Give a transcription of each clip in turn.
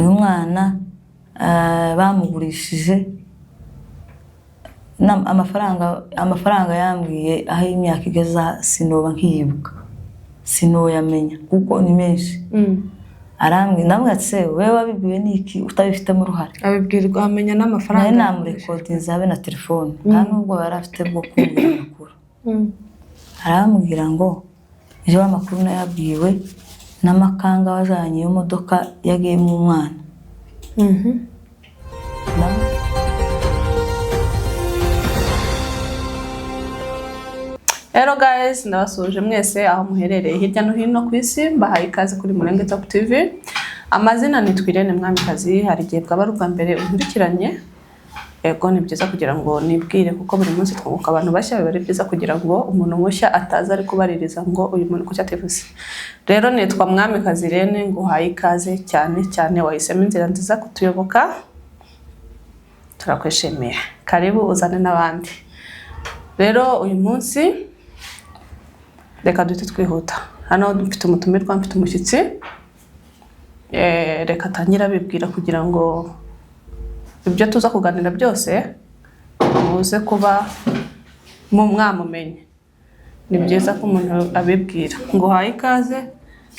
uyu mwana bamugurishije amafaranga yambwiye aho imyaka igeza sinoba nkiyibuka sinoyamenya kuko ni menshi. Arambwira namwe ati se wewe wabibwiwe niki utabifitemo uruhare? Abibwirwa amenya n'amafaranga. Nawe namurekodinze habe na telefone nta nubwo yari afite bwo kumbwira amakuru. Arambwira ngo ejo amakuru nayabwiwe n'amakanga wajanye iyo modoka yagiye mu mwana. Hello guys, ndabasuje mwese aho muherereye hirya no hino ku isi, mbahaye ikaze kuri Murenge Top TV. Amazina ni Twirene Mwamikazi, hari gihe bwaba rwa mbere unkurikiranye. Ego ni byiza kugira ngo nibwire kuko buri munsi twunguka abantu bashya, biba ari byiza kugira ngo umuntu mushya ataza ari kubaririza ngo uyu muntu kucya TV. Rero nitwa Mwamikazi Rene, nguhaye ikaze cyane wahisemo inzira nziza kutuyoboka. Turakwishimiye. Karibu uzane n'abandi. Rero uyu munsi reka duhite twihuta. Hano dufite umutumirwa, mfite umushyitsi. Reka tangira bibwira kugira ngo ibyo tuza kuganira byose muze kuba mwamumenye. Ni byiza ko umuntu abibwira. Nguhaye ikaze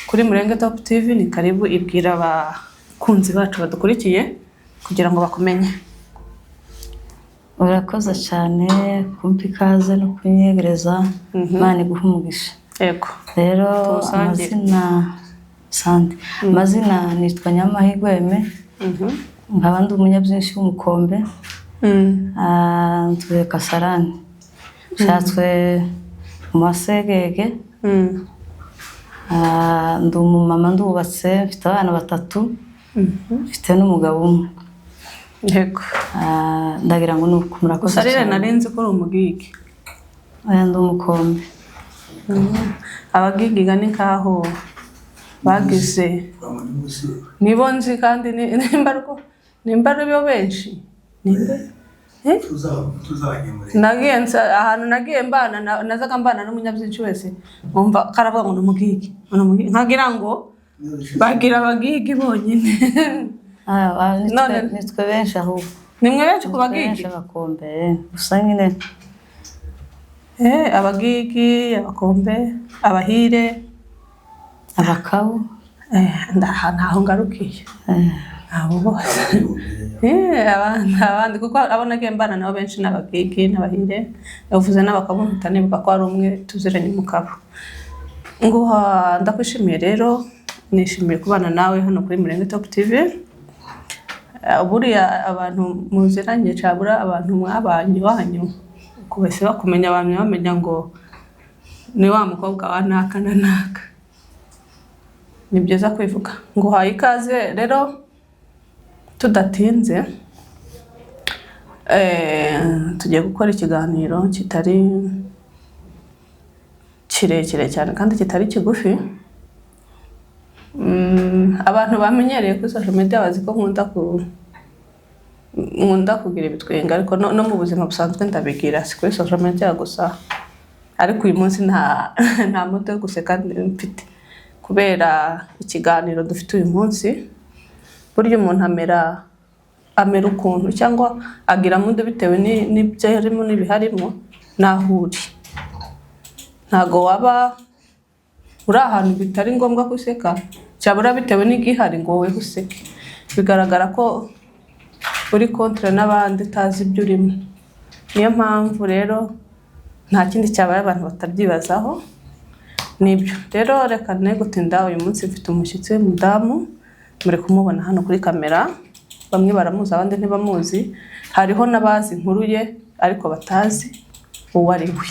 kuri Murenge Top TV, ni karibu ibwira abakunzi bacu badukurikiye kugira ngo bakumenye. Urakoze cyane kumpa ikaze no kunyegereza. Imana iguhe umugisha. Yego. Rero amazina nitwa Nyamahirwe Aime. Nkaba ndi umunyabyinshi w'umukombe. Ntuye Kasarani. Nshatswe mu Masegege. Ndi umumama, ndubatse, mfite abana 3. Mfite n'umugabo umwe. Yego. Ndagira ngo nuko murakoze. Usarire narenze ko umugigi. Ndi umukombe. Abagigi gani kaho bagize nibonzi kandi nimba byo benshi nimbe nagiye ahantu nagiye mbana nazaga mbana n'umunyabyinshi wese umva karavuga ngo umugigi nkagira ngo bagira abagigi bonyine. Nitwe benshi ahubwo. Nimwe benshi ku bagigi abakombe gusa nyine abagigi, abakombe, abahire, abakabu. Ntaho ngarukiye. Abo bose. Abandi kuko abona gembana nabo benshi n'abagigi n'abahire. Yavuze n'abakabu ntanibuka ko ari umwe tuziranye mu kabo. Nguha ndakwishimiye rero, nishimiye kubana nawe hano kuri Murenge Top TV. Buriya abantu muziranye cabura abantu mwabanye wanyu kubese bakumenya abantu bamenya ngo ni wa mukobwa wa naka na naka. Ni byiza kwivuga. Nguhaye ikaze rero tudatinze tugiye gukora ikiganiro kitari kirekire cyane kandi kitari kigufi. Abantu bamenyereye kuri social media bazi ko nkunda kugira ibitwenga, ariko no mu buzima busanzwe ndabigira, si kuri social media gusa. Ariko uyu munsi nta moto yo guseka mfite kubera ikiganiro dufite uyu munsi. Buryo umuntu amera ukuntu cyangwa agira mundo bitewe n'ibyo yarimo n'ibiharimo nahuri. Ntago waba uri ahantu bitari ngombwa guseka cyabura bitewe n'igihari ngo wowe useke. Bigaragara ko uri kontra n'abandi tazi ibyo urimo. Niyo mpamvu rero nta kindi cyabaye abantu batabyibazaho. Nibyo rero reka gutinda. Uyu munsi mfite umushyitsi w'umudamu, muri kumubona hano kuri kamera. Bamwe baramuzi abandi ntibamuzi. Hariho n'abazi inkuru ye ariko batazi uwo ari we,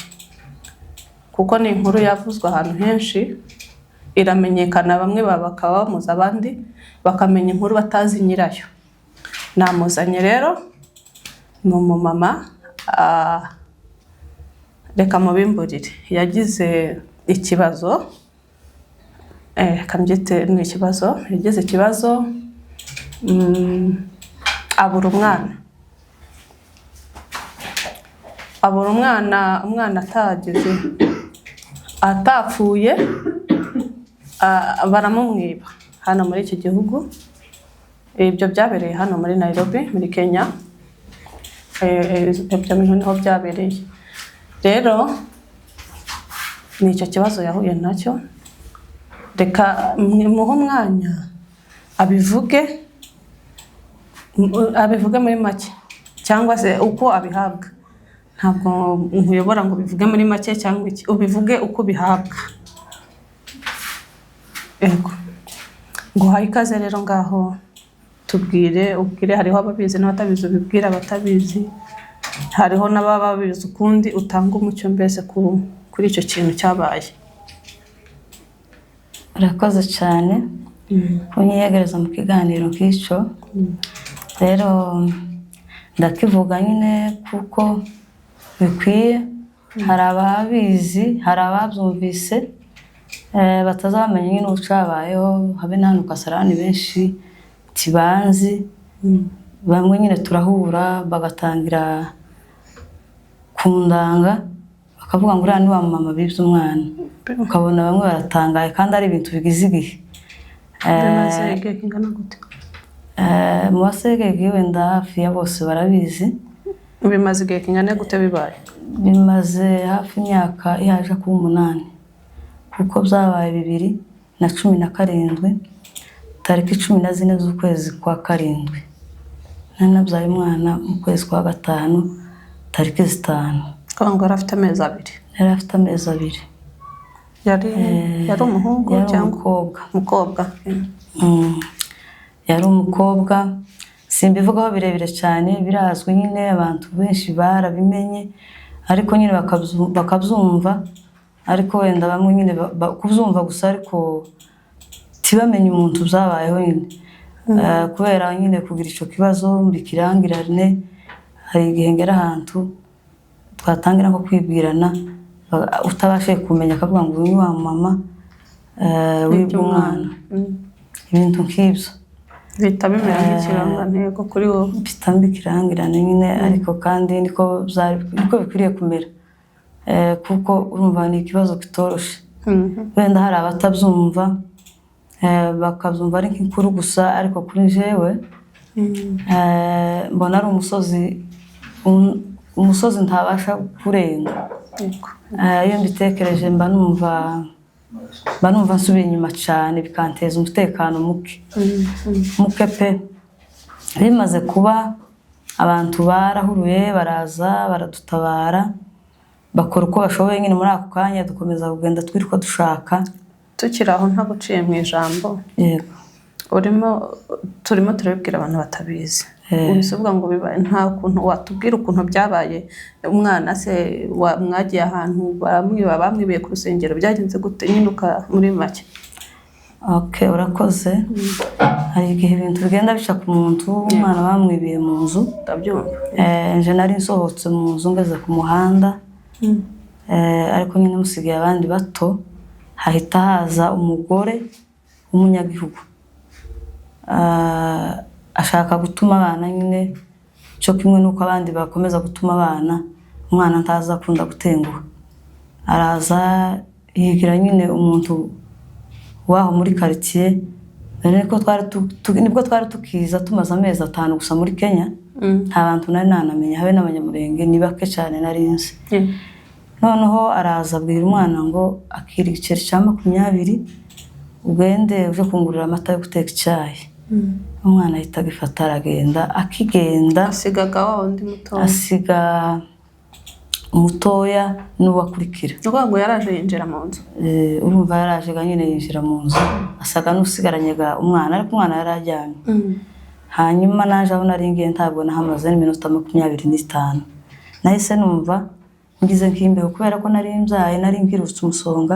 kuko ni inkuru yavuzwe ahantu henshi iramenyekana. Bamwe bakaba bamuzi abandi bakamenya inkuru batazi nyirayo. Namuzanye rero ni umumama. Reka mubimburire. Yagize ikibazo, kambyite ni ikibazo. Yagize ikibazo abura umwana atageze, atapfuye, baramumwiba hano muri iki gihugu. ibyo byabereye hano muri Nairobi muri Kenya. Ibyo niho byabereye. Rero nicyo kibazo yahuye nacyo, reka muhe umwanya abivuge muri make cyangwa se uko abihabwa. Ntabwo nkuyobora ngo bivuge muri make cyangwa iki, ubivuge uko bihabwa. Yego, nguhaye ikaze rero ngaho ubwire hariho ababizi n'abatabizi, ubibwira abatabizi, hariho n'ababa babizi ukundi, utanga umucyo mbese kuri icyo kintu cyabaye. Urakoze cyane kunyiyegereza mu kiganiro nk'icyo. Rero ndakivuga nyine kuko bikwiye. Hari ababizi, hari ababyumvise batazamenya nyine ucabayeho, habe na hano Kasarani benshi tibanzi. Bamwe nyine turahura bagatangira kundanga, bakavuga ngo uriya ni wa mama bibye umwana. Ukabona bamwe baratangaye kandi ari ibintu bigize igihe. Bimaze igihe kingana gute? Mu basegege wenda hafi ya bose barabizi. Bimaze igihe kingana gute bibaye? Bimaze hafi imyaka ihaje ku 8, kuko byabaye 2017 tariki 14 z'ukwezi kwa 7. Nanabyaye umwana mu kwezi kwa 5 tariki 5. Ngo arafite amezi 2. Yari afite amezi 2. Yari umuhungu cyangwa umukobwa? Yari umukobwa. Simbivugaho birebire cyane, birazwi nyine, abantu benshi barabimenye, ariko nyine bakabyumva, ariko wenda bamwe nyine kubyumva gusa, ariko tibamenye umuntu byabayeho nyine. Kubera nyine kugira icyo kibazo mbikirangirane, hari igihe ngera ahantu twatangira nko kwibwirana, utabashe kumenya akavuga ngo uyu wa mama wibye umwana. Ibintu nk'ibyo bita bimera nk'ikirangantego kuri wowe. Bita mbikirangirane nyine, ariko kandi niko bikwiriye kumera, kuko urumva ni ikibazo kitoroshe. Wenda hari abatabyumva bakabyumva ari nk'inkuru gusa, ariko kuri jewe mbona ari umusozi ntabasha kurenga. Iyo mbitekereje mba numva nsubiye inyuma cyane, bikanteza umutekano muke pe. Bimaze kuba abantu barahuruye, baraza baradutabara, bakora uko bashoboye nyine. Muri ako kanya dukomeza kugenda twiruka dushaka. Tukiri aho nta guciye mu ijambo, yego, turimo turabibwira abantu batabizi. Ubivuga ngo bibaye, nta kuntu watubwira ukuntu byabaye? Umwana se mwagiye ahantu bamwibiye ku rusengero, byagenze gute? Nyinuka muri make. Okay, urakoze. Hari igihe ibintu bigenda bica ku muntu, umwana bamwibiye mu nzu. Ndabyumva. Nje nari nsohotse mu nzu ngeze ku muhanda, ariko nyine musigaye abandi bato, hahita haza umugore w'umunyagihugu, ashaka gutuma abana nyine cyo kimwe nuko abandi bakomeza gutuma abana, umwana ntaza akunda gutenguha. Araza yigira nyine umuntu waho muri quartier. Nibwo twari tukiza, tumaze amezi 5 gusa muri Kenya. Nta bantu nari nanamenya, habe n'abanyamurenge ni bake cyane narinzi. Noneho araza abwira umwana ngo akira igiceri cya 20 ugende uje kungurira amata yo guteka icyayi. Umwana ahita agifata aragenda. Akigenda asigaga wa undi mutoya, asiga umutoya n'uwakurikira. Nuko ngo yaraje yinjira mu nzu. Urumva yaraje nyine yinjira mu nzu, asaga n'usigaranye umwana, ariko umwana yarajyanye. Hanyuma naje aho nari ngiye ntabwo nahamaze n'iminota 25. Nahise numva ngize nk'imbeho, kubera ko nari mbyaye, nari ngirutse umusonga.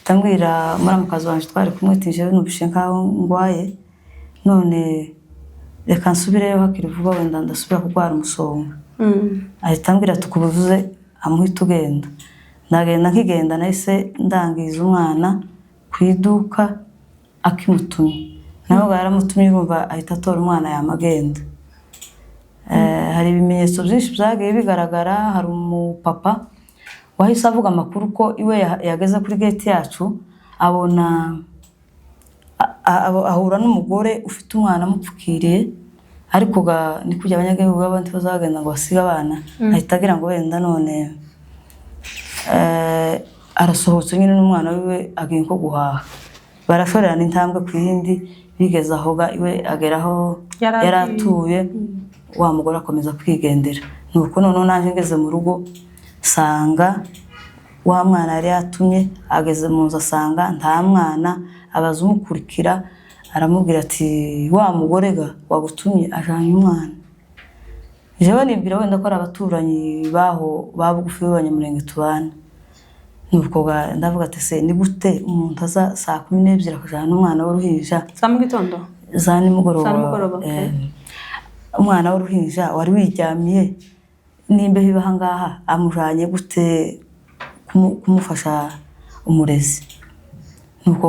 Tambwira muramukazi wanje twari kumwe, tije nubishe nkaho ngwaye, none reka nsubireyo hakiri vuba, wenda ndasubira kurwara umusonga. Ahita ambwira tukubuvuze amuhita ugenda. Ndagenda nkigenda, nahise ndangiza umwana ku iduka akimutumye. Naho yaramutumye, urumva ahita atora umwana yamagenda. Hari ibimenyetso byinshi byagiye bigaragara. Hari umupapa wahise avuga amakuru ko iwe yageze kuri gate yacu, abona ahura n'umugore ufite umwana amupfukiriye, ariko ni kujya abanyagihugu b'abandi bazagenda ngo basiga abana, ahita agira ngo wenda none arasohotse nyine n'umwana wiwe agiye nko guhaha, barashorerana intambwe ku yindi, bigeze aho iwe ageraho yari atuye, wa mugore akomeza kwigendera. Nuko noneho naje ngeze mu rugo sanga wa mwana yari yatumye, ageze mu nzu asanga nta mwana, abaza umukurikira aramubwira ati wa mugore ga wagutumye ajanye umwana. Jewe nibwira wenda ko ari abaturanyi baho babugufi b'abanyamurenge tubana. Nuko ndavuga ati se ni gute umuntu aza saa 12 akajana umwana w'uruhinja saa mu gitondo za nimugoroba, umwana w'uruhinja wari wiryamiye, nimbe bibaha ngaha amujanye gute kumufasha umurezi. Nuko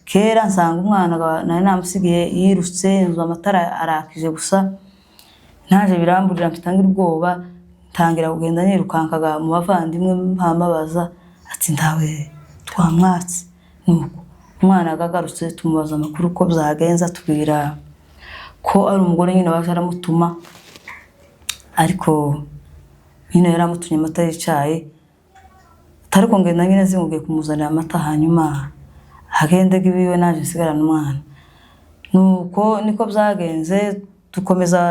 kera nsanga umwana nari namusigiye yirutse, inzu amatara arakije gusa, naje biramburira mfitangira ubwoba, ntangira kugenda nirukankaga mu bavandimwe mpamabaza ati ndawe twamwatse. Nuko umwana agagarutse tumubaza amakuru ko byagenza, tubwira ko ari umugore nyine waje aramutuma, ariko nyine yaramutunye amata y'icyayi, ariko ngenda nyine zimubwiye kumuzanira amata, hanyuma hagende gibiwe naje nsigarana umwana. Nuko niko byagenze, dukomeza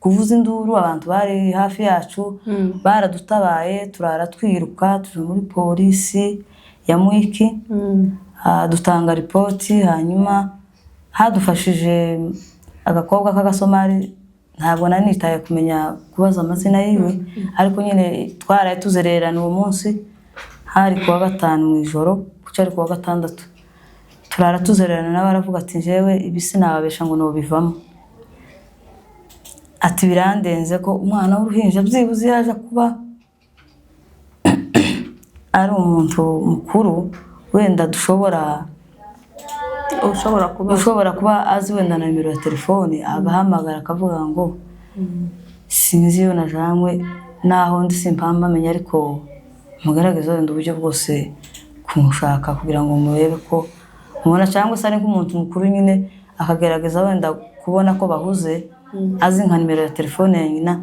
kuvuza induru, abantu bari hafi yacu baradutabaye, turara twiruka tuje muri polisi ya Mwiki, dutanga ripoti. Hanyuma hadufashije agakobwa k'agasomali, ntabwo nanitaye kumenya kubaza amazina yiwe, ariko nyine twaraye tuzererana uwo munsi, hari kuwa 5 mu ijoro, kucyari kuwa 6 turara tuzererana, nawe aravuga ati jewe ibisi nababesha ngo no bivamo, ati birandenze ko umwana w'uruhinja byibuze yaje kuba ari umuntu mukuru, wenda ushobora kuba azi wenda na nimero ya telefone, agahamagara akavuga ngo sinzi yo najanywe naho ndi simpamba amenya, ariko mugaragaza wenda uburyo bwose kumushaka kugira ngo murebe ko mubona, cyangwa se ari nk'umuntu mukuru nyine akagerageza wenda kubona ko bahuze, azi nka nimero ya telefone ya nyina,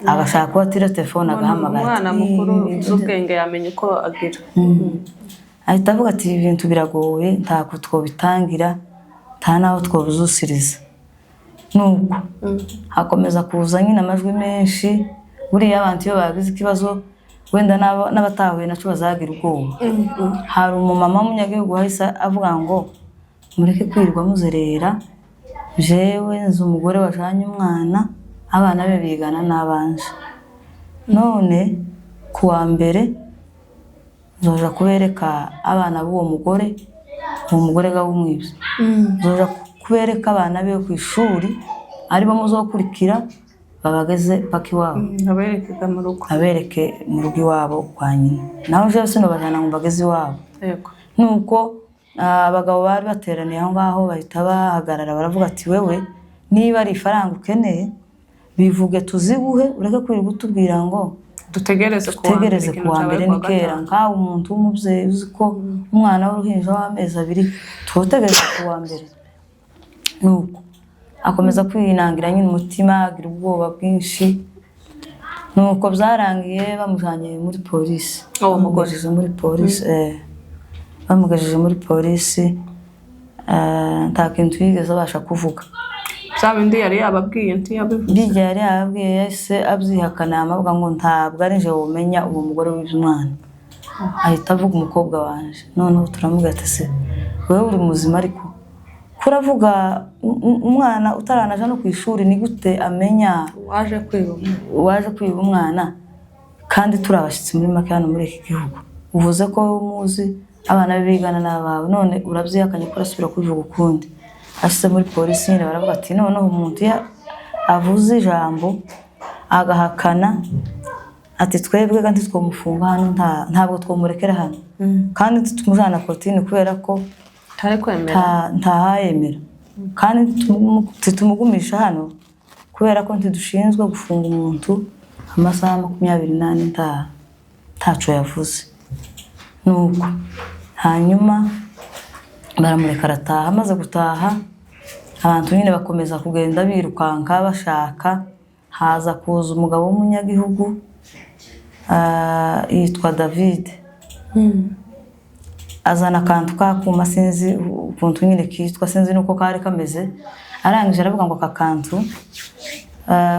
agashaka ko atira telefone agahamagara. Umwana mukuru z'ubwenge yamenye uko agira. Ahita avuga ati ibintu biragoye, ntako twobitangira, nta naho twobuzusiriza. Nuko hakomeza kuza nyine amajwi menshi, buriya abantu iyo bagize ikibazo wenda n'abatahuye naco bazagira ubwoba. Hari umumama w'umunyagihugu wahise avuga ngo mureke kwirirwa muzerera, jewe nzi umugore wajanye umwana, abana be bigana n'abanje, none kuwa mbere nzoja kubereka abana b'uwo mugore, uwo mugore gawumwibye, nzoja kubereka abana be ku ishuri aribo muzokurikira babageze paka iwabo, abereke mu rugo iwabo kwa nyina, naho jewe sinobajana ngo bageze iwabo. Nuko abagabo bari bateraniye aho ngaho bahita bahagarara, baravuga ati wewe niba ari ifaranga ukeneye bivuge tuziguhe, ureke kwirirwa utubwira ngo dutegereze kuwa mbere. Ni kera nkaho umuntu w'umubyeyi uzi ko umwana w'uruhinja w'amezi 2 twotegereze kuwa mbere. Nuko akomeza kwinangira nyine umutima, agira ubwoba bwinshi. Nuko byarangiye bamujanye muri polisi, bamugejeje muri polisi, nta kintu yigeze abasha kuvuga. Bindi yari yababwiye bijya yari yababwiye, yahise abyihakana, amavuga ngo ntabwo ari nje wumenya uwo mugore w'umwana. Ahita avuga umukobwa wanje, noneho turamubwira ati se wewe uri muzima, ariko kuravuga umwana utaranaje no ku ishuri, ni gute amenya waje kwiba umwana kandi turabashitse muri make hano muri iki gihugu? Uvuze ko muzi abana bigana n'abawe, none urabyihakanye ko urasubira kubivuga ukundi. Ashyize muri polisi nyine baravuga ati noneho umuntu avuze ijambo agahakana, ati twebwe kandi twomufunga hano, ntabwo twomurekera hano, kandi tumujana kotini kubera ko ntahayemera, kandi tumugumisha hano kubera ko ntidushinzwe gufunga umuntu amasaha 28 ntaco yavuze. Nuko hanyuma baramureka arataha. Amaze gutaha abantu nyine bakomeza kugenda birukanka bashaka, haza kuza umugabo w'umunyagihugu yitwa David. Azana akantu kakuma sinzi ukuntu nyine kitwa, sinzi nuko kari kameze. Arangije aravuga ngo aka kantu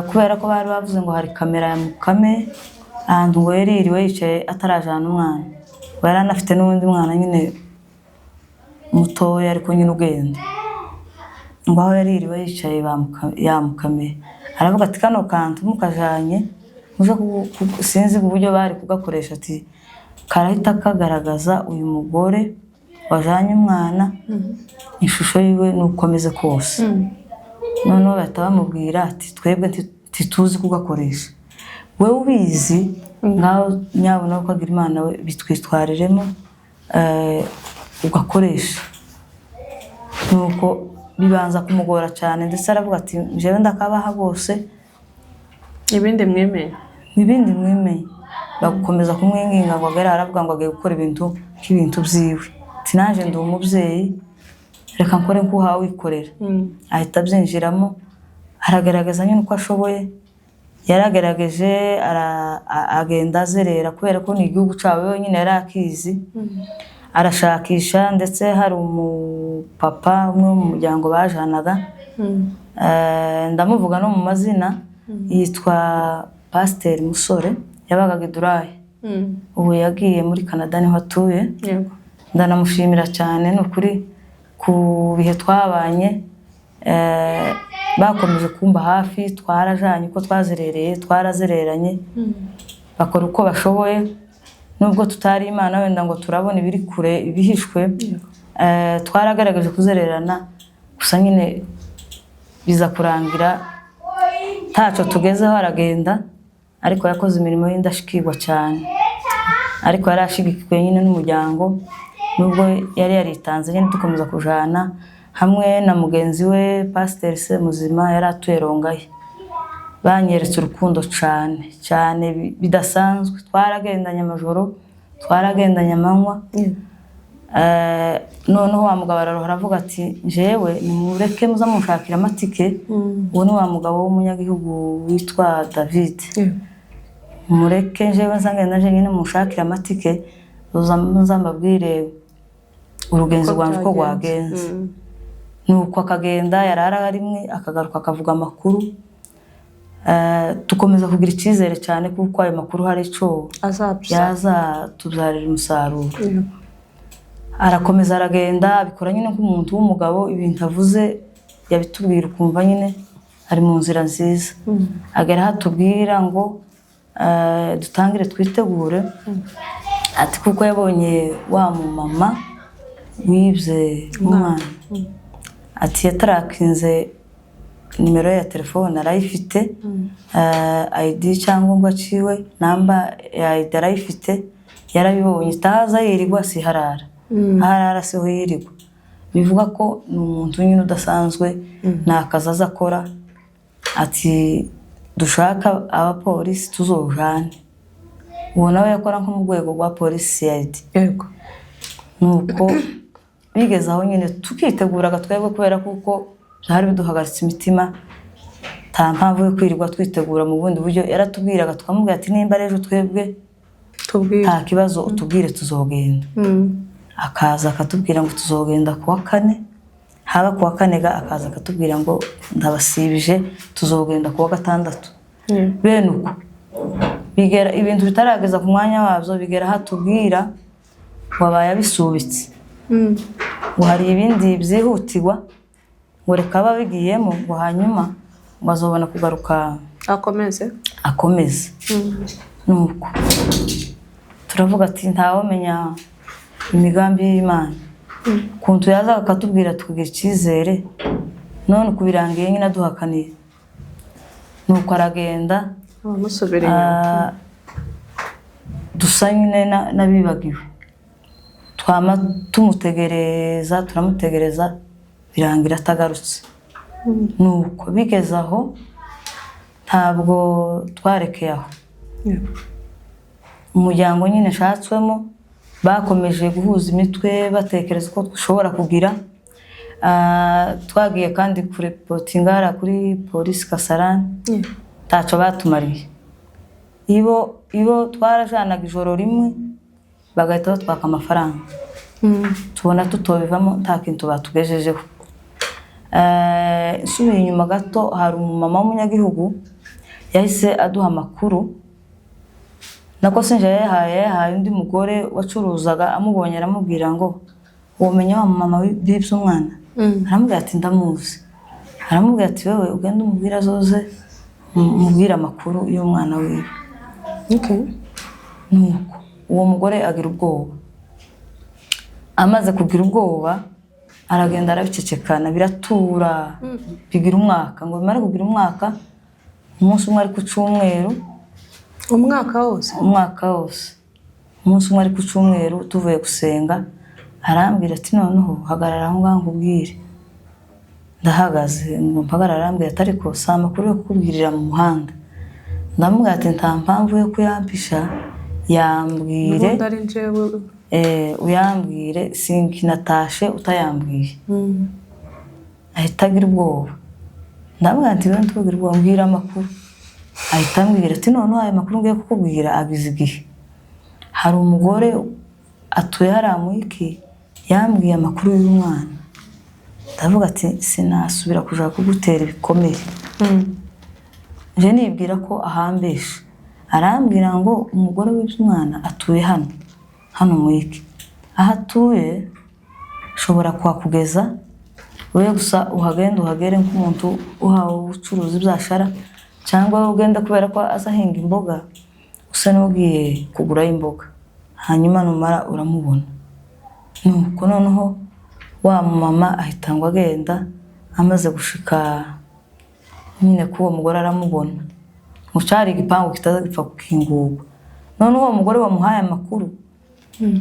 kubera ko bari bavuze ngo hari kamera ya Mukame ahantu ngo yaririwe yicaye atarajana umwana, bari anafite n'undi mwana nyine mutoya ariko nyine ugenda, ngo aho yaririwe yicaye yamukame. Aravuga ati kano kantu mukajanye muje sinzi uburyo bari kugakoresha, ati karahita kagaragaza uyu mugore wajanye umwana ishusho yiwe nukomeze kose. Noneho bahita bamubwira ati twebwe ntituzi kugakoresha, wewe ubizi ngaho nyabona ko agira Imana we bitwitwariremo ugakoresha. Nuko bibanza kumugora cyane, ndetse aravuga ati jewe ndakabaha bose ibindi mwemeye. Bagukomeza kumwinginga ngo agere, aravuga ngo agiye gukora ibintu nk'ibintu byiwe. Ati naje ndi umubyeyi, reka nkore nkuha wikorera. Ahita abyinjiramo aragaragaza nyine uko ashoboye. Yaragerageje agenda azerera kubera ko ni igihugu cyawe wenyine yari akizi. Arashakisha, ndetse hari umupapa umwe mu muryango bajanaga, ndamuvuga no mu mazina, yitwa Pasiteri Musore, yabaga Gidurayi. Ubu yagiye muri Canada niho atuye. Ndanamushimira cyane n'ukuri ku bihe twabanye, bakomeje kumba hafi, twarajanye uko twazerereye, twarazereranye, bakora uko bashoboye nubwo tutari Imana wenda ngo turabona ibiri kure ibihishwe. Twaragaragaje kuzererana, gusa nyine biza kurangira taco tugezeho. Aragenda, ariko yakoze imirimo y'indashikirwa cyane, ariko yarashigikiwe nyine n'umuryango, nubwo yari yaritanze nyine dukomeza kujana hamwe na mugenzi we Pasiteri Semuzima yari atuye Rongaye. Banyeretse urukundo cyane bidasanzwe. Twaragendanye amajoro, twaragendanye amanywa. Noneho wa mugabo aravuga ati jewe nimureke muza mushakira amatike. Uwo ni wa mugabo w'umunyagihugu witwa David. Mureke jewe nzangenda nje nyine mushakira amatike, uza mbabwire urugenzi rwanje ko rwagenze. Nuko akagenda, yarara rimwe akagaruka akavuga amakuru. Tukomeza kugira icyizere cyane kuko ayo makuru hari ico yazatubyarira umusaruro. Arakomeza aragenda, abikora nyine nk'umuntu w'umugabo, ibintu avuze yabitubwira ukumva nyine ari mu nzira nziza. Agera hatubwira ngo dutangire twitegure, ati kuko yabonye wa mama wibye umwana, ati yatarakinze nimero ya telefone arayifite, ID cyangwa ciwe namba ya ID arayifite, yarabibonye. Itaza yirirwa si harara siho yirirwa. Bivuga ko ni umuntu nyine udasanzwe, nakaza akora. Ati dushaka abapolisi tuzojane. Uwo nawe yakora nko mu rwego rwa polisi CID. Nuko bigeze aho nyine tukiteguraga twebwe, kubera kuko byari biduhagaritse imitima, nta mpamvu yo kwirirwa twitegura mu bundi buryo. Yaratubwiraga tukamubwira ati nimba rero twebwe nta kibazo utubwire tuzogenda. Akaza akatubwira ngo tuzogenda kuwa 4, haba kuwa 4 akaza akatubwira ngo ndabasibije tuzogenda kuwa 6. Bene uko bigera ibintu bitarageza ku mwanya wabyo, bigera hatubwira wabaye abisubitse, ngo hari ibindi byihutirwa, ngo reka babigiyemo, ngo hanyuma bazobona kugaruka akomeze. Nuko turavuga ati ntawamenya imigambi y'Imana, kuntu yaza akatubwira tukagira icyizere, none kubirangiye nyine aduhakaniye. Nuko aragenda, dusa nyine nabibagiwe. Twama turamutegereza birangira atagarutse. Nuko bigeze aho ntabwo twarekeye aho. Umuryango nyine nshatswemo bakomeje guhuza imitwe batekereza ko dushobora kugira. Twagiye kandi kurepotinga kuri polisi Kasarani, taco batumariye. Ibo twarajanaga ijoro rimwe bagahita batwaka amafaranga, tubona tutobivamo nta kintu batugejejeho. Subiye inyuma gato, hari umumama w'umunyagihugu yahise aduha amakuru, nako sinje yahaye undi mugore wacuruzaga, amubonye aramubwira ngo womenya wa mama wibye umwana. Aramubwira ati ndamuzi. Aramubwira ati wewe ugenda umubwira zoze mubwira amakuru y'umwana wiwe. Nuko uwo mugore agira ubwoba, amaze kugira ubwoba aragenda arabicecekana biratura, bigira umwaka. Ngo bimare kugira umwaka, umunsi umwe ari ku cyumweru, umwaka wose umunsi umwe ari ku cyumweru tuvuye gusenga, arambwira ati noneho hagarara aho ngaho nkubwire. Ndahagaze ngo mpagarara, arambwira ati ariko si amakuru yo kukubwirira mu muhanda. Ndamubwira ati nta mpamvu yo kuyampisha, yambwire uyambwire, sinkinatashe utayambwiye. Ahita agira ubwoba. Ndamubwira ati wewe ntubwire ubwoba, mbwira amakuru. Ahita ambwira ati noneho ayo makuru ngiye kukubwira agize igihe. Hari umugore atuye hariya mu iki yambwiye amakuru y'umwana. Ndavuga ati sinasubira kuja kugutera ibikomere. Je nibwira ko ahambesha. Arambwira ngo umugore w'iby'umwana atuye hano mu iki. Aho atuye shobora kuhakugeza, wewe gusa uhagere nk'umuntu uhawe ubucuruzi byashara, cyangwa ugenda kubera ko azahinga imboga, usa n'ugiye kugura imboga, hanyuma numara uramubona. Nuko noneho wa mama ahita ngo agenda, amaze gushika nyine ko uwo mugore aramubona, ngo cari igipangu kitazagipfa gukingurwa. None uwo mugore wamuhaye amakuru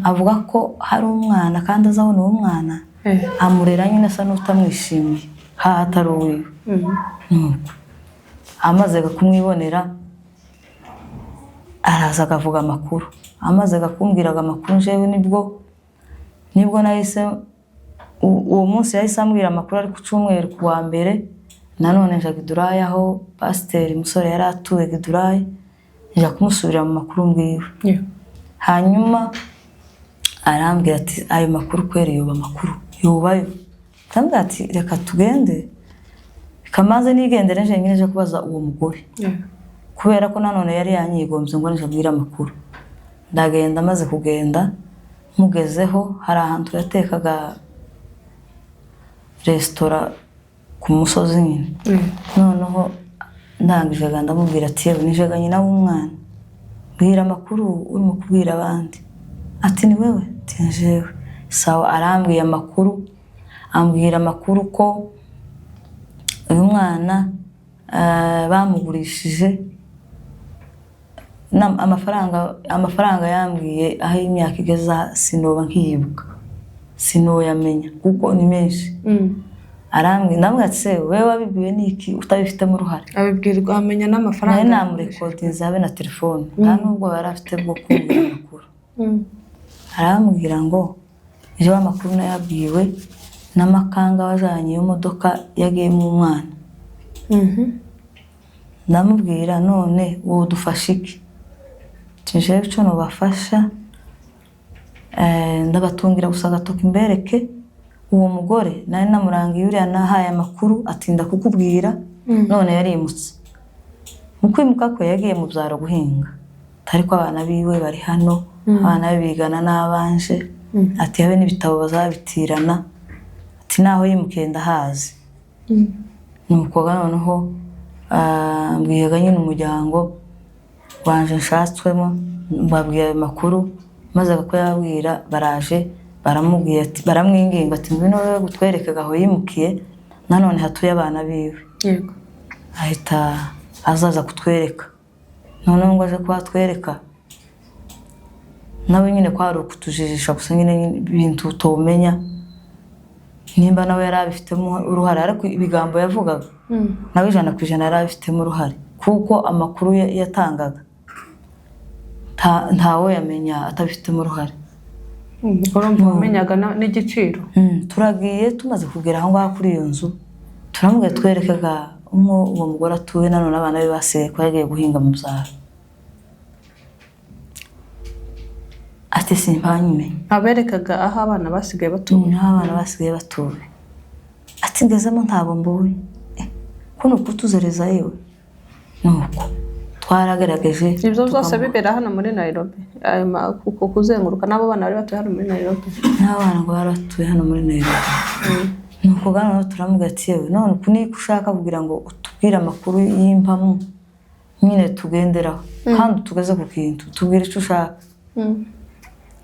avuga ko hari umwana kandi azabona uwo mwana, amurera nyine asa n'utamwishimiye hatari uwiwe. Nuko amaze kumwibonera araza akavuga amakuru. Amaze kumbwiraga amakuru, jewe nibwo nahise uwo munsi yahise ambwira amakuru ari ku cyumweru ku wa mbere. Nanone nja Gidurayi aho pasiteri musore yari atuye Gidurayi, nja kumusubira mu makuru mbwiwe. Hanyuma arambwira ati ayo makuru kwere yoba amakuru yobayo. Ndambwira ati reka tugende, kamaze nigendere nje nyine kubaza uwo mugore, kubera ko nanone yari yanyigombye ngo nje mbwira amakuru. Ndagenda, maze kugenda mugezeho hari ahantu yatekaga resitora ku musozi nyine. Noneho ndangije ndamubwira ati yewe nije nyina w'umwana, mbwira amakuru urimo kubwira abandi. Ati ni wewe? Ati njewe. Sawa. Arambwiye amakuru, ambwira amakuru ko uyu mwana bamugurishije amafaranga yambwiye aho imyaka igeza sinoba nkiyibuka, sinoyamenya kuko ni menshi. Arambwira, ndamubwira ati se wewe wabibwiwe n'iki utabifitemo uruhare? Abibwirwa amenya n'amafaranga. Nawe namurekodinze habe na telefone, nta nubwo yari afite bwo kumbwira amakuru. Arambwira ngo ejo amakuru nayabwiwe n'amakanga wajanye iyo modoka yagiyemo umwana. Ndamubwira none wowe dufashe iki? Tije cyo no bafasha, ndabatungira gusa gatoka imbereke uwo mugore nari namurangiye uriya nahaye amakuru atinda kukubwira, none yarimutse. Mukwimuka ko yagiye mu byaro guhinga, ariko abana biwe bari hano, abana bigana n'abanje. Ati habe n'ibitabo bazabitirana, ati naho yimukiye ndahazi. Nuko noneho mbwiyaga nyine umuryango wanje nshatswemo, mbabwiye ayo makuru, maze ko yabwira baraje baramubwiye ati baramwinginga ati ngwino wewe gutwereke aho yimukiye nanone hatuye abana biwe. Yego. Ahita azaza kutwereka, none ngo aje kwatwereka nawe nyine kwari ukutujijisha gusa nyine ibintu utomenya nimba nawe yari abifitemo uruhare, ariko ibigambo yavugaga nawe 100% yari abifitemo uruhare, kuko amakuru yatangaga ntawe yamenya atabifitemo uruhare. urumva wamenyaga n'igiciro. Turagiye tumaze kugera aho ngaho kuri iyo nzu turamubwira twerekega uwo mugore atuye nanone abana be basigaye ko yagiye guhinga mu byaro. Ati simpanyime Aberekaga aho abana basigaye batuye. aho abana basigaye batuye. Ati ngezemo ntabwo mbuye kuno kutuzereza yewe nuko twaragerageje. Ibyo byose bibera hano muri Nairobi kuko kuzenguruka n'abo bana bari batuye hano muri Nairobi. N'abana ngo bari batuye hano muri Nairobi. Nuko gano turamubwira ati yewe none kuniko ushaka kugira ngo utubwire amakuru y'impamu nyine tugenderaho kandi tugeze ku kintu tubwire icyo ushaka.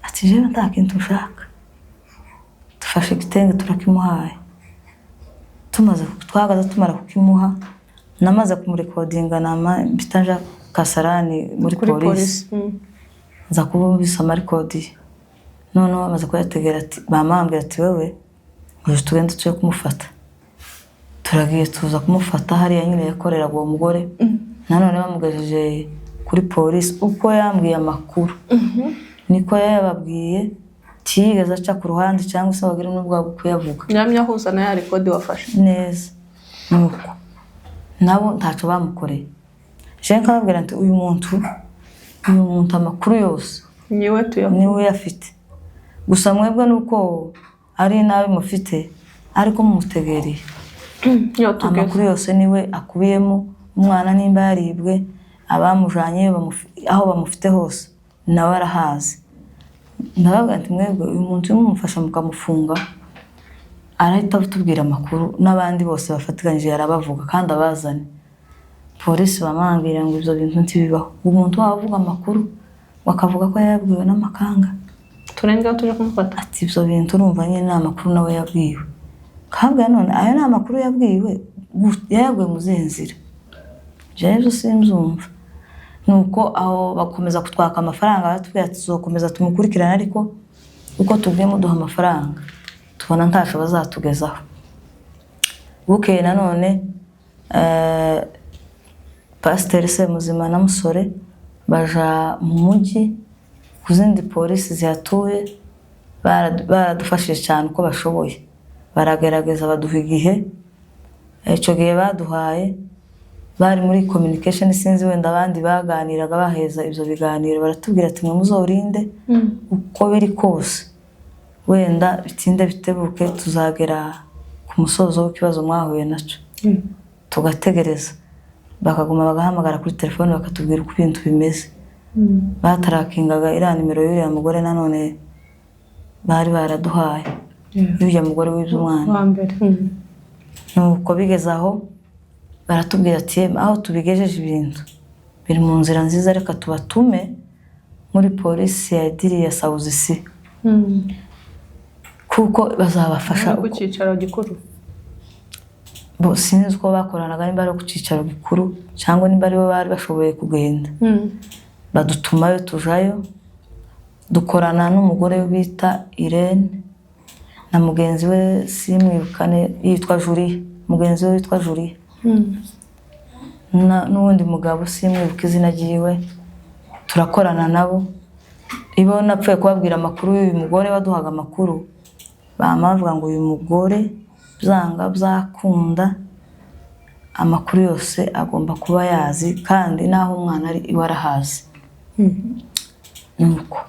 Ati jewe nta kintu ushaka. Dufashe igitenge turakimuhaye. Twagaza tumara kukimuha namaze kumurekodinga mpita Kasarani muri polisi. Nza kubumvisa amarikodi noneho bamaze kuyategera ati bamambwira ati wewe ngo tugende tuje kumufata. Turagiye tuza kumufata hariya nyine yakoreraga uwo mugore. Nanone bamugejeje kuri polisi uko yambwiye amakuru niko yababwiye kigeze aca ku ruhande cyangwa se bagira n'ubwa bwo kuyavuga. Nyamya huza na ya record wafashe neza nuko nabo ntaco bamukoreye. Je nkababwira nti uyu muntu amakuru yose niwe yafite. Gusa mwebwe nuko ari nawe mufite ariko mumutegereye. Amakuru yose niwe akubiyemo. Umwana nimba yaribwe abamujanye aho bamufite hose nawe arahazi. Ndabaga nti mwebwe uyu muntu mumufasha mukamufunga arahita batubwira amakuru n'abandi bose bafatikanyije yarabavuga kandi abazane. Polisi bamambira ngo ibyo bintu ntibibaho. Umuntu wavuga amakuru wakavuga ko yabwiwe n'amakanga turenga tuje kumufata. Ati ibyo bintu urumva nyine amakuru nawe yabwiwe. Kabwa none ayo ni amakuru yabwiwe yabwiwe mu zenzira. Jeje simzumva. Nuko aho bakomeza kutwaka amafaranga batubwira ati tuzokomeza tumukurikirana ariko uko tubwemo duha amafaranga tubona ntaco bazatugezaho. Bukeye nanone Pasteur Semuzima na Musore baja mu mujyi kuzindi polisi zihatuye baradufashije cyane uko bashoboye. Baragerageza baduha igihe. Icyo gihe baduhaye bari muri communication sinzi wenda abandi baganiraga baheza ibyo biganiro baratubwira ati mwe muzorinde uko biri kose wenda bitinde bitebuke tuzagera ku musozo w'ikibazo mwahuye naco. Tugategereza bakaguma bagahamagara kuri telefone bakatubwira uko ibintu bimeze. Batarakingaga ira nimero y'uriya mugore nanone bari baraduhaye y'uriya mugore w'iby'umwana wa mbere. Nuko bigezaho baratubwira ati aho tubigejeje ibintu biri mu nzira nziza reka tubatume muri polisi ya diri ya South C kuko bazabafasha ku cicaro gikuru. Bo sinzi ko bakoranaga nimba ari ku cicaro gikuru cyangwa nimba ari bo bari bashoboye kugenda. Badutumayo tujayo dukorana n'umugore bita Irene na mugenzi we simwibukane yitwa Julie. Mugenzi we yitwa Julie n'undi mugabo simwibuka izina ryiwe. Turakorana nabo ibo napfuye kubabwira amakuru y'uyu mugore baduhaga amakuru bamavuga ngo uyu mugore byanga byakunda amakuru yose agomba kuba yazi kandi naho umwana ari iwe arahazi. Nuko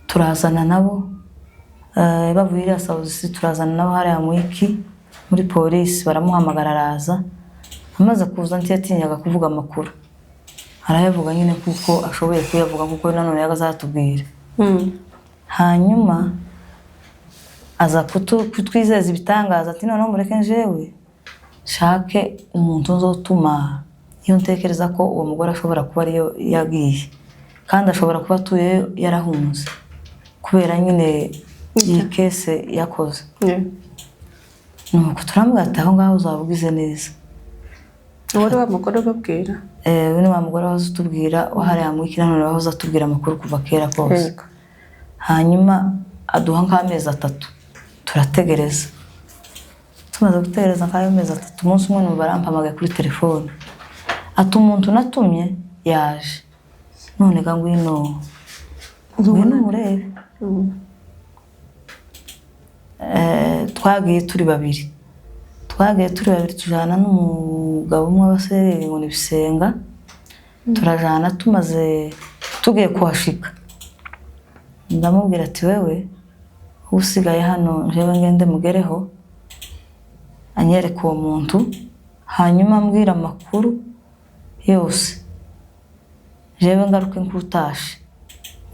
turazana nabo bavurira South C turazana nabo hariya mu iki muri polisi baramuhamagara araza. Amaze kuza ntiyatinyaga kuvuga amakuru arayavuga nyine kuko ashoboye kuyavuga kuko nanone yagazatubwira. Hanyuma aza kutwizeza ibitangaza ati noneho mureke njewe shake umuntu nzotuma iyo ntekereza ko uwo mugore ashobora kuba ariyo yagiye kandi ashobora kuba atuye yarahunze kubera nyine iyi kese yakoze. Nuko turamubwira ati aho ngaho uzabugize neza. Wari wa mugore babwira ni wa mugore wahoze utubwira wahariya mu iki nanone wahoze atubwira amakuru kuva kera kose. Hanyuma aduha nk'amezi 3 turategereza. Tumaze gutegereza nk'ayo mezi 3 umunsi umwe numva arampamagaye kuri telefone ati umuntu natumye yaje none ga ngwino murebe. twagiye turi babiri tujana n'umugabo umwe w'abasereri ngo ni Bisenga, turajana tugiye kuhashika ndamubwira ati wewe usigaye hano jewe ngende mugereho anyereka uwo muntu hanyuma mbwira amakuru yose jewe ngaruke nkutashe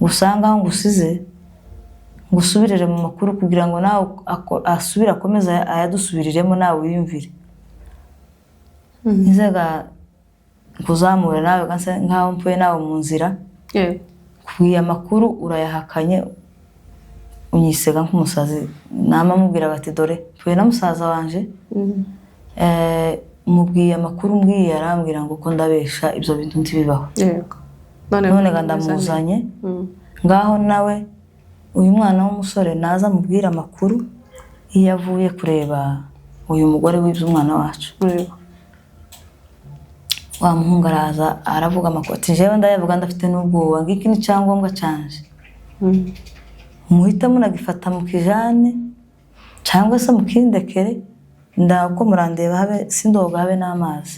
gusanga aho ngusize ngusubirire mu makuru kugira ngo nawe asubira akomeza ayadusubiriremo nawe wiyumvire nzega kuzamura nawe kanse nkaho mpuye nawe mu nzira kuya amakuru urayahakanye unyisega nk'umusazi nama mubwira bati dore mpuye na musaza wanje mubwiye amakuru mbwiye arambwira ngo ko ndabesha ibyo bintu ntibibaho none ndamuzanye ngaho nawe uyu mwana w'umusore naza mubwira amakuru iyo avuye kureba uyu mugore w'ibyo umwana wacu wa muhungu araza aravuga amakuru ati jewe ndayavuga ndafite n'ubwoba ngiki ni cyangombwa cyanje muhita munagifata mu kijane cyangwa se mukindekere ndako murandeba habe sindoga habe n'amazi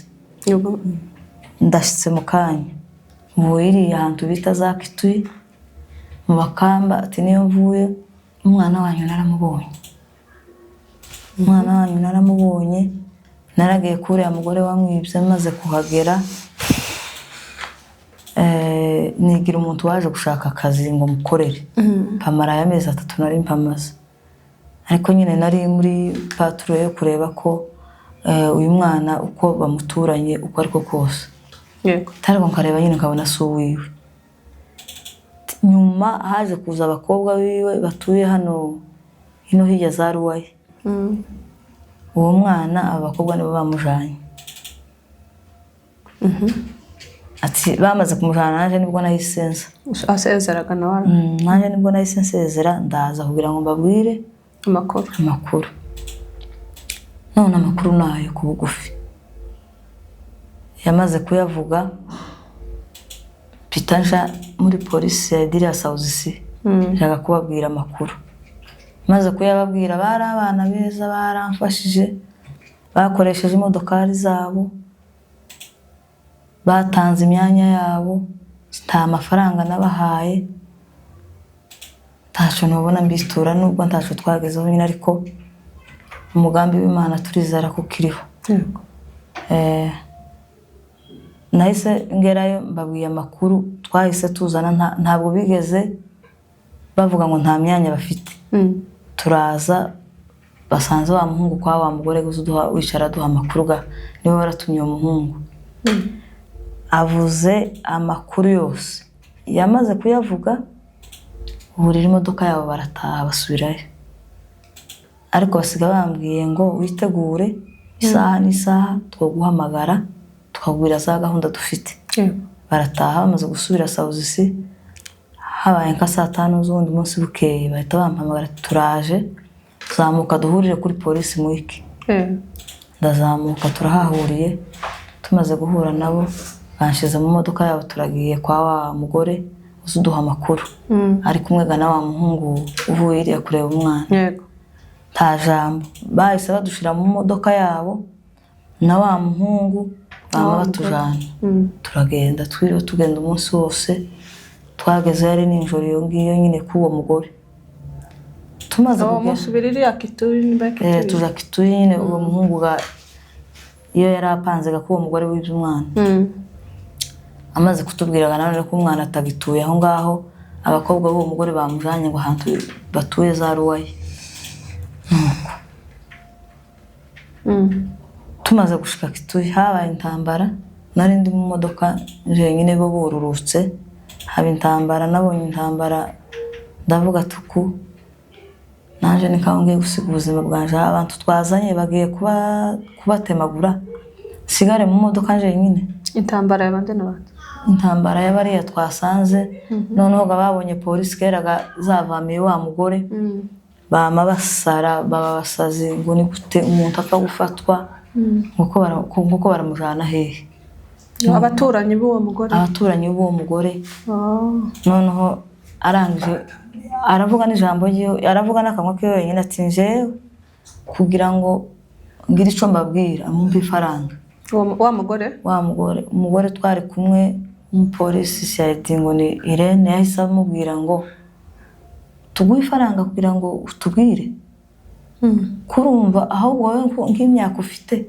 ndashitse mu kanya muwiri ahantu bita za Kitui mu Bakamba ati niyo mvuye umwana wanyu naramubonye naragiye kure ya mugore wamwibye maze kuhagera nigira umuntu waje gushaka akazi ngo mukorere pamara y'amezi 3 nari mpamaze ariko nyine nari muri patrouille yo kureba ko uyu mwana uko bamuturanye uko ariko kose tariko nkareba nyine nkabona suwiwe nyuma haje kuza abakobwa biwe batuye hano hirya za Ruwaye uwo mwana abakobwa nibo bamujanye ati bamaze kumujana naje nibwo nahisenza asezeraga nawe naje nibwo nahisensezera ndaza kugira ngo mbabwire amakuru none amakuru nayo ku bugufi yamaze kuyavuga pitanja muri polisi ya Dira South nshaka kubabwira amakuru maze kuyababwira bari abana beza baramfashije bakoresheje imodokari zabo batanze imyanya yabo nta mafaranga nabahaye ntaco nubona mbistura nubwo ntaco twagezeho nyine ariko umugambi w'Imana turizara kukiriho nahise ngerayo mbabwiye amakuru twahise tuzana ntabwo bigeze bavuga ngo nta myanya bafite turaza basanze wa muhungu kwa wa mugore guzuduha wicara duha amakuru ga niwe waratumye uwo muhungu avuze amakuru yose yamaze kuyavuga burira imodoka yabo barataha basubirayo ariko basiga bambwiye ngo witegure isaha n'isaha twoguhamagara tukagwira za gahunda dufite barataha bamaze gusubira South habaye nka 5 z'undi munsi bukeye bahita bampamagara turaje zamuka duhurire kuri polisi mu iki ndazamuka turahahuriye tumaze guhura nabo banshize mu modoka yabo turagiye kwa wa mugore uzuduha amakuru ari kumwe gana wa muhungu uvuye iriya kureba umwana nta jambo bahise badushira mu modoka yabo na wa muhungu bama batujana turagenda tugenda umunsi wose twageze yari ninjoro iyo ngiyo nyine kuwo mugore tumaze musubiriri ya Kitui nibake tuja Kitui nyine uwo muhungu ga iyo yari apanze ga kuwo mugore w'ibyo umwana amaze kutubwira none ko umwana atagituye aho ngaho abakobwa b'uwo mugore bamujanye ngo ahantu batuye za Ruwaye tumaze gushika Kitui habaye intambara nari ndi mu modoka jenyine bo bururutse haba intambara nabonye intambara ndavuga tuku naje nikaongeye gusiga ubuzima bwanje abantu twazanye bagiye kubatemagura sigare mu modoka jenyine intambara y'abande n'abandi intambara y'abariya twasanze noneho babonye polisi keraga zavamiye wa mugore bama basara babasazi ngo ni gute umuntu apfa gufatwa nkuko baramujana hehe abaturanyi b'uwo mugore noneho arangije aravuga n'ijambo ryiwe, aravuga n'akanwa ke wenyine ati njewe kugira ngo ngire icyo mbabwira amumpe ifaranga. wa mugore umugore twari kumwe umupolisi CID ngo ni Irene yahise amubwira ngo tuguhe ifaranga kugira ngo utubwire. Kurumva ahubwo wowe nk'imyaka ufite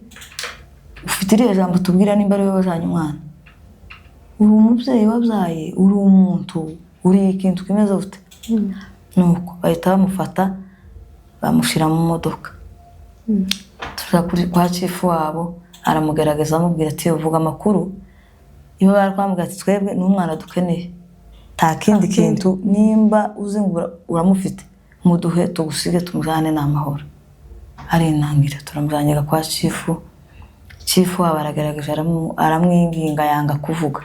iriya jambo tubwira nimba ari wowe wajanye umwana, uri umubyeyi wabyaye, uri umuntu, uri ikintu kimeze ute. Nuko bahita bamufata bamushira mu modoka. Tuza kwa chief wabo aramugerageza amubwira ati uvuga amakuru, iyo bari kwambwira ati twebwe n'umwana dukeneye, nta kindi kintu, nimba uzi ngo uramufite muduhe tugusige tumujane n'amahoro. Arinangira turamujanyega kwa chief wabo aragerageza aramwinginga yanga kuvuga.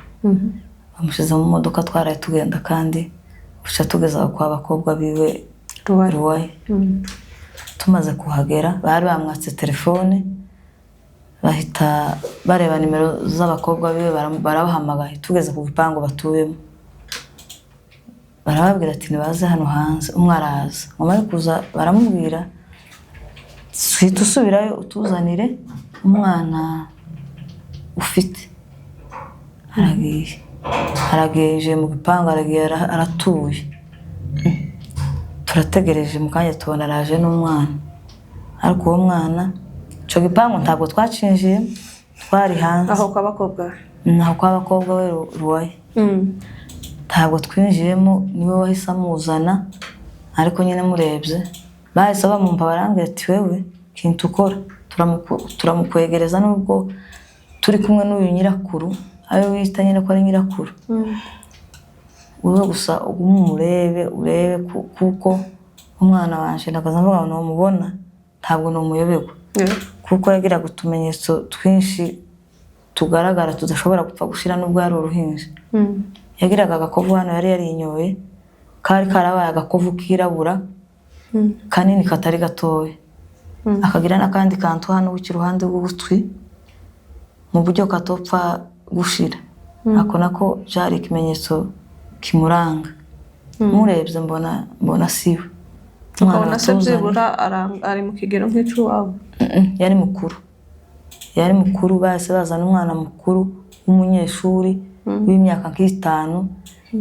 Bamushize mu modoka twaraye tugenda kandi uca tugeza kwa bakobwa biwe Ruwaye. Tumaze kuhagera bari bamwatse telefone, bahita bareba nimero z'abakobwa biwe barabahamagaye. Tugeze ku gipangu batuyemo barababwira ati nibaze hano hanze. Umwe araza, nyuma kuza baramubwira swita usubirayo utuzanire umwana ufite. Aragiye mu gipangu, aragiye aratuye. Turategereje mu kanya tubona araje n'umwana, ariko uwo mwana ico gipangu ntabwo twacinjiye, twari hanze aho kw'abakobwa we Ruwaye. Ntabwo twinjiyemo, niwe wahise amuzana, ariko nyine murebye bahise bamumpa barambwira ati wewe kintu ukora turamukwegereza nubwo turi kumwe n'uyu nyirakuru, ayo wita nyine ko ari nyirakuru. Wewe gusa umurebe kuko umwana wanje ndakaza mvuga ngo mubona ntabwo no muyoberwa, kuko yagiraga utumenyetso twinshi tugaragara tudashobora gupfa gushira nubwo ari uruhinja. Yagiraga agakovu hano yari yarinyoye, kari karabaye agakovu kirabura kanini katari gatoya, akagira n'akandi kantu hano w'ikiruhande rw'ugutwi mu buryo katopfa gushira. Ako nako cyari ikimenyetso kimuranga. Murebye mbona siwe. Tukabona se byibura ari mu kigero nk'icy'uwabo. Yari mukuru bahise bazana umwana mukuru w'umunyeshuri w'imyaka nk'itanu.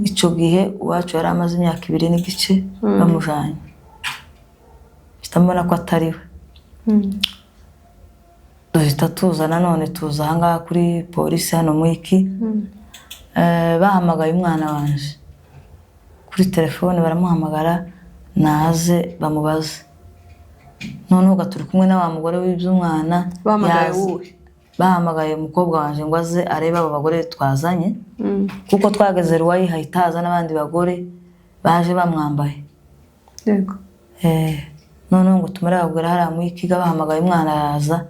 Ico gihe uwacu yari amaze imyaka 2 n'igice bamujanye. Mbona ko atariwe. Duhita tuza nanone tuza ahangaha kuri polisi hano mwiki. Bahamagaye umwana wanje kuri telefone, baramuhamagara naze bamubaze. Noneho gaturi kumwe na wa mugore w'iby'umwana bahamagaye umukobwa wanje ngo aze arebe abo bagore twazanye, kuko twageze Ruwaye hahitaza n'abandi bagore baje bamwambaye. Yego. Noneho ngo tumare abagore hari muyikiga bahamagaye umwana yaza,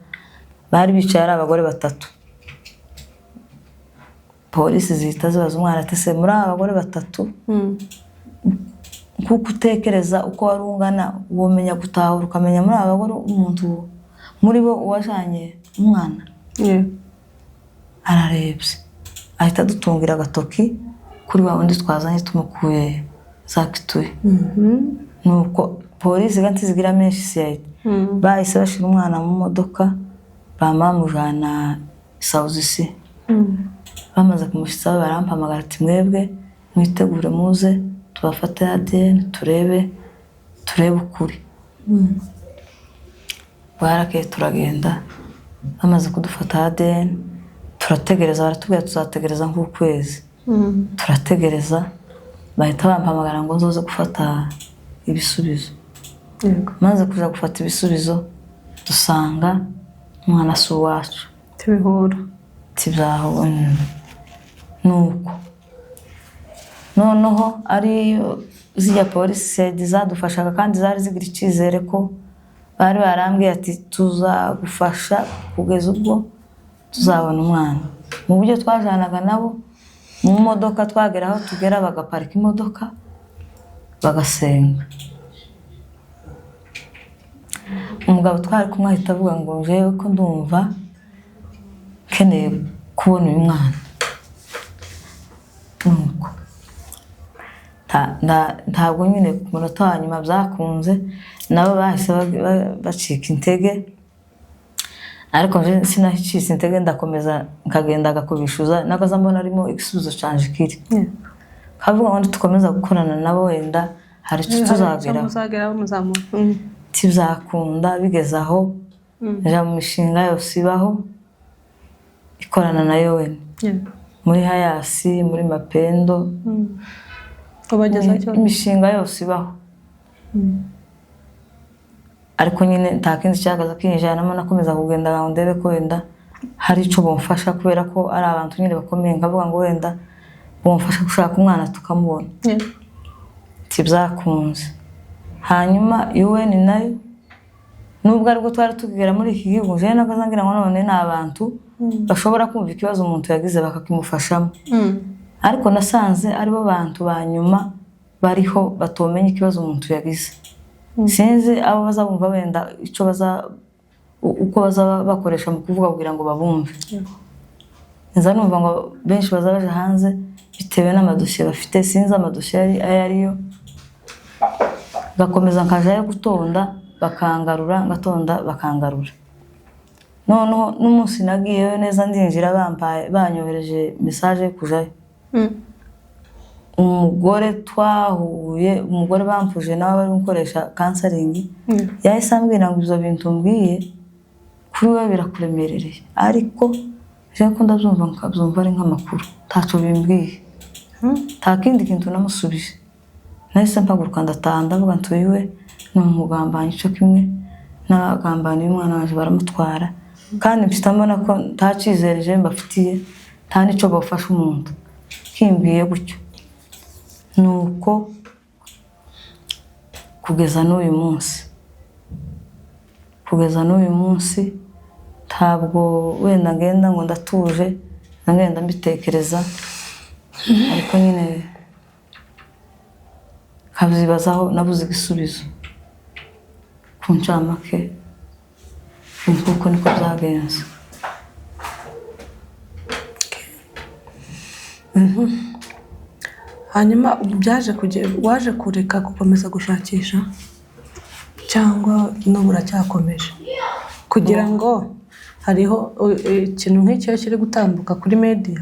bari bicaye ari abagore 3. Polisi zihita zibaza umwana ati se muri abagore 3 kuko utekereza uko warungana womenya gutahura ukamenya muri abagore umuntu muri bo uwajanye umwana. Ararebye ahita dutungira agatoki kuri wa wundi twazanye tumukuye zakituye. Nuko polisi ganti zigira menshi CID bahise bashira umwana mu modoka bamamujana South C. Bamaze kumushitsa barampamagara ati mwebwe mwitegure muze tubafate ADN turebe ukuri. Barakeye turagenda, bamaze kudufata ADN turategereza, baratubwira tuzategereza nk'ukwezi. Turategereza bahita bampamagara ngo nzoze gufata ibisubizo. Maze kuja gufata ibisubizo dusanga umwana si uwacu. Tibihura tibyaho. Nuko noneho ari zijya polisi zadufashaga kandi zari zigira icyizere ko bari barambwiye ati tuzagufasha kugeza ubwo tuzabona umwana. Mu buryo twajanaga nabo mu modoka, twagera aho tugera bagaparika imodoka bagasenga. Umugabo twari kumwe ahita avuga ngo jewe ko ndumva keneye kubona uyu mwana. Nuko ntabwo nyine ku munota wa nyuma byakunze nabo bahise bacika intege ariko sinacitse intege ndakomeza nkagenda gakubishuza nagaza mbona arimo igisubizo canje kiri kavuga ngo tukomeza gukorana nabo wenda hari icyo tuzageraho tibzakunda bigeze aho ja mu mishinga yose ibaho ikorana nayo wene muri Hayasi muri Mapendo imishinga yose ibaho ariko nyine nta kindi cyagaza kinjyanamo nakomeza kugenda ngo ndebe ko wenda hari ico bomfasha kubera ko ari abantu nyine bakomeye ngavuga ngo wenda bomfasha gushaka umwana tukamubona tibzakunze hanyuma UN nayo nubwo ariko twari tugera muri iki gihugu je nakazangira ngo none n'abantu bashobora kumva ikibazo umuntu yagize bakakimufashamo ariko nasanze aribo bantu banyuma bariho batomenya ikibazo umuntu yagize sinzi abo bazabumva wenda ico uko bakoresha mu kuvuga kugira ngo babumve nza numva ngo benshi bazabaje hanze bitewe n'amadosiye bafite sinzi amadosiye ariyo gakomeza nkajayo gutonda bakangarura ngatonda bakangarura noneho n'umunsi nagiyeyo neza ndinjira banyohereje message kujayo umugore twahuye umugore bampuje nawe bari gukoresha counseling yahise ambwira ngo ibyo bintu mbwiye kuri we birakuremerereye ariko je ko ndabyumva nkabyumva ari nk'amakuru taco bimbwiye ta kindi kintu namusubije nahise mpaguruka ndataha ndavuga ntuyiwe n'umugambanyi cyo kimwe n'abagambanyi y'umwana wanje baramutwara kandi mfite mbona ko ntacizereje mbafitiye nta nico bafasha umuntu kimbwiye gutyo nuko kugeza n'uyu munsi ntabwo wenda ngenda ngo ndatuje ngenda mbitekereza ariko nyine kabyibazaho nabuze igisubizo ku ncamake kuko niko byagenze hanyuma byaje waje kureka gukomeza gushakisha cyangwa n'ubura cyakomeje kugira ngo hariho ikintu nk'icyo kiri gutambuka kuri media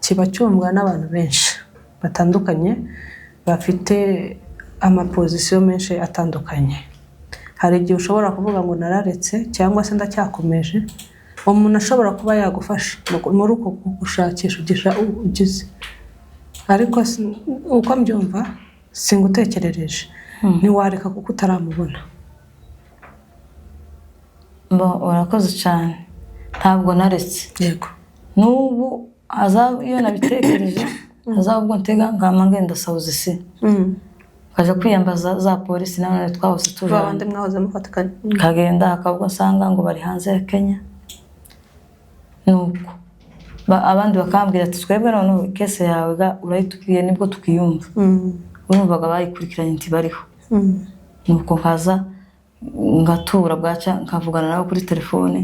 kiba cyumvwa n'abantu benshi batandukanye bafite amapozisiyo menshi atandukanye hari igihe ushobora kuvuga ngo nararetse cyangwa se ndacyakomeje umuntu ashobora kuba yagufasha muri uko gushakisha ugize ariko uko mbyumva singutekerereje ntiwareka kuko utaramubona urakoze cyane ntabwo naretse yego n'ubu iyo nabitekereje azabwo ntega ngama ngenda sauze se kaje kwiyambaza za polisi none twahose tuje abandi mwahoze mufatikanye kagenda akabwo sanga ngo bari hanze ya Kenya nuko abandi bakambwira ati twebwe none kese yawe urayitukiye nibwo tukiyumva urumvaga bayikurikiranye nti bariho nuko nkaza ngatura bwaca nkavugana nabo kuri telefone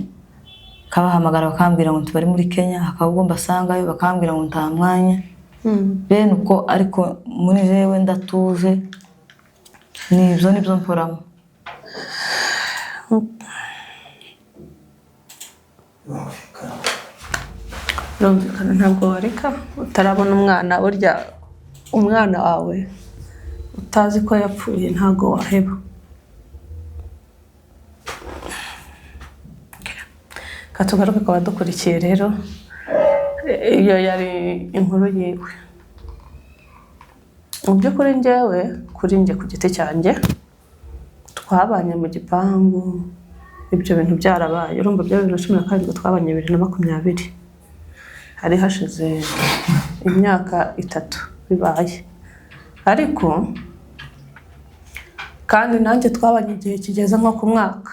kabahamagara bakambwira ngo bari muri Kenya akabwo mbasangayo bakambwira ngo nta mwanya bene uko ariko muri jewe ndatuje nibyo mporamo rumvikana ntabwo wareka utarabona umwana burya umwana wawe utazi ko yapfuye ntabwo waheba katugaruke kwa dukurikiye rero iyo yari inkuru yiwe mu by'ukuri njyewe kuri njye ku giti cyanjye twabanye mu gipangu ibyo bintu byarabaye urumva bya 2017 twabanye 2020 hari hashize imyaka 3 bibaye ariko kandi nanjye twabanye igihe kigeze nko ku mwaka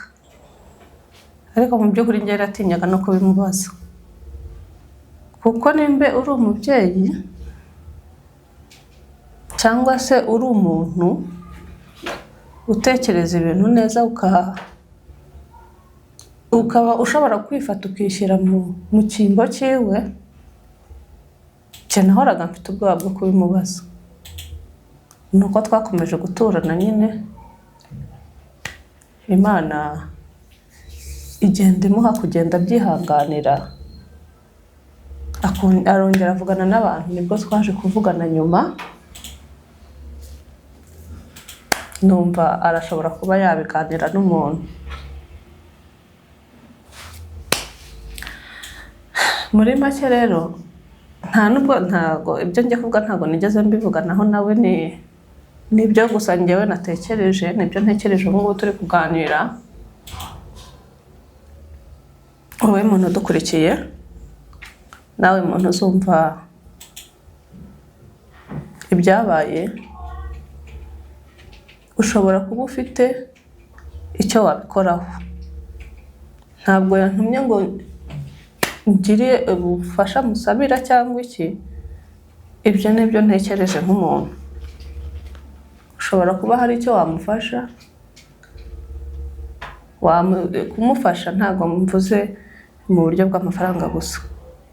ariko mu by'ukuri njye ratinyaga no kubimubaza kuko nimbe uri umubyeyi cyangwa se uri umuntu utekereza ibintu neza ukaba ushobora kwifata ukishyira mu cyimbo cyiwe nahoraga mfite ubwoba bwo kubimubaza nuko twakomeje guturana nyine Imana igenda imuha kugenda byihanganira, arongera avugana n'abantu, nibwo twaje kuvugana nyuma numva arashobora kuba yabiganira n'umuntu. Muri make rero ntago ibyo njye kuvuga ntago nigeze mbivuganaho nawe, nibyo gusa njyewe natekereje, nibyo ntekereje ubu ngubu turi kuganira. Wowe muntu udukurikiye, nawe muntu uzumva ibyabaye, ushobora kuba ufite icyo wabikoraho. Ntabwo yantumye ngo ngire ubufasha musabira cyangwa iki, ibyo nibyo ntekereje nk'umuntu. Ushobora kuba hari icyo wamufasha, kumufasha ntabwo mvuze mu buryo bw'amafaranga gusa,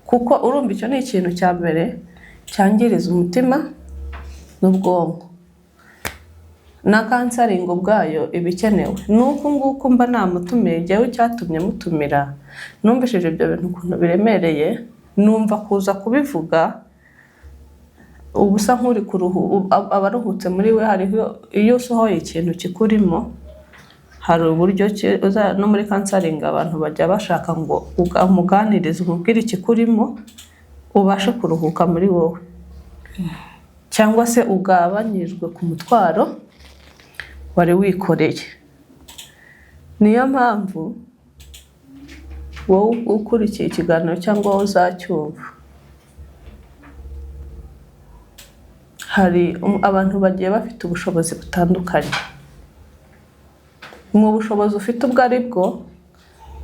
kuko urumva icyo ni ikintu cya mbere cyangiriza umutima n'ubwonko. Na counseling ubwayo ibikenewe. Nuko nguko mba namutumiye, jyewe cyatumye mutumira, numvishije ibyo bintu ukuntu biremereye, numva kuza kubivuga ubusa nk'uri abaruhutse muri we. Hariho iyo usohoye ikintu kikurimo, hari uburyo no muri counseling abantu bajya bashaka ngo umuganirize, umubwire ikikurimo, ubashe kuruhuka muri wowe, cyangwa se ugabanyijwe ku mutwaro wari wikoreye. Niyo mpamvu wowe ukurikiye ikiganiro cyangwa wowe uzacyumva, hari abantu bagiye bafite ubushobozi butandukanye. Mu bushobozi ufite ubwo ari bwo,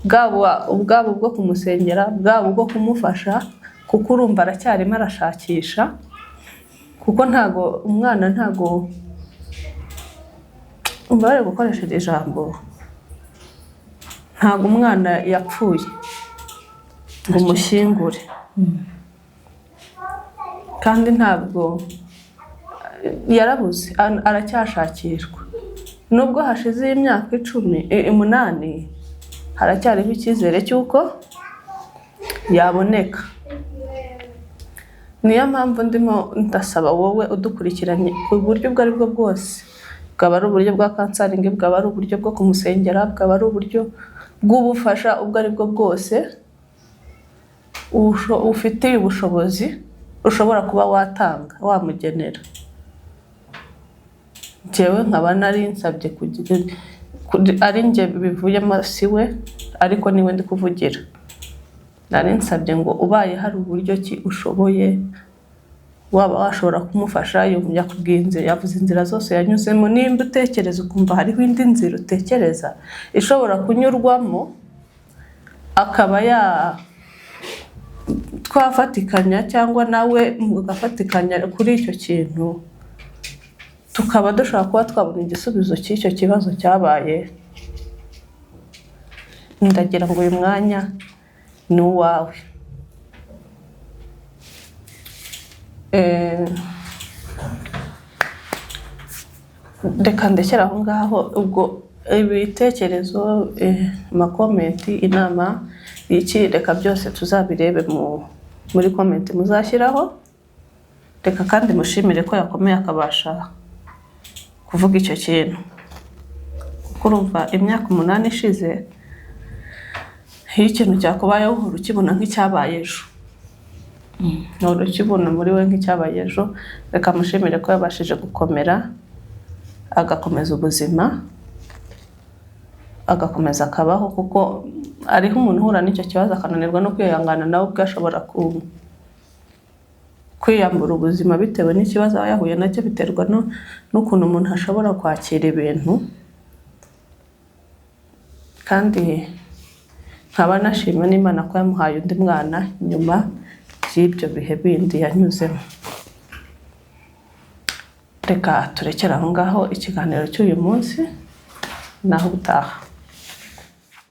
bwaba ubwo kumusengera, bwaba ubwo kumufasha, kuko urumva aracyarimo arashakisha, kuko umwana ntago bari gukoresha iri jambo, ntago umwana yapfuye ngo umushyingure, kandi ntabwo yarabuze, aracyashakishwa. Nubwo hashize imyaka 8, haracyariho icyizere cy'uko yaboneka. Niyo mpamvu ndimo ndasaba wowe udukurikiranye uburyo ubwo ari bwo bwose, bwaba ari uburyo bwa counseling, bwaba ari uburyo bwo kumusengera, bwaba ari uburyo bw'ubufasha ubwo ari bwo bwose, ufite ubushobozi ushobora kuba watanga, wamugenera. Jewe nkaba nari nsabye ari njye bivuyemo siwe, ariko niwe ndi kuvugira. Nari nsabye ngo ubaye hari uburyo ki ushoboye, waba washobora kumufasha, yakubwiye yavuze inzira zose yanyuzemo. Nimba utekereza ukumva hariho indi nzira utekereza ishobora kunyurwamo, akaba twafatikanya, cyangwa nawe mugafatikanya kuri icyo kintu, tukaba dushobora kuba twabona igisubizo cy'icyo kibazo cyabaye, ndagira ngo uyu mwanya ni uwawe. Reka ndekera aho ngaho. Ubwo ibitekerezo, amakomenti, inama, iki, reka byose tuzabirebe muri komenti muzashyiraho. Reka kandi mushimire ko yakomeye akabasha kuvuga icyo kintu, kuko urumva imyaka 8 ishize, iyo ikintu cyakubayeho uhora ukibona nk'icyabaye ejo, uhora ukibona muri we nk'icyabaye ejo. Reka mushimire ko yabashije gukomera, agakomeza ubuzima, agakomeza akabaho, kuko ariho umuntu uhura n'icyo kibazo akananirwa no kwihangana, nawe ubwo ashobora kwiyambura ubuzima bitewe n'ikibazo aba yahuye nacyo, biterwa n'ukuntu umuntu ashobora kwakira ibintu. Kandi nkaba nashimye n'Imana ko yamuhaye undi mwana nyuma y'ibyo bihe bindi yanyuzemo. Reka turekere aho ngaho ikiganiro cy'uyu munsi, naho ubutaha.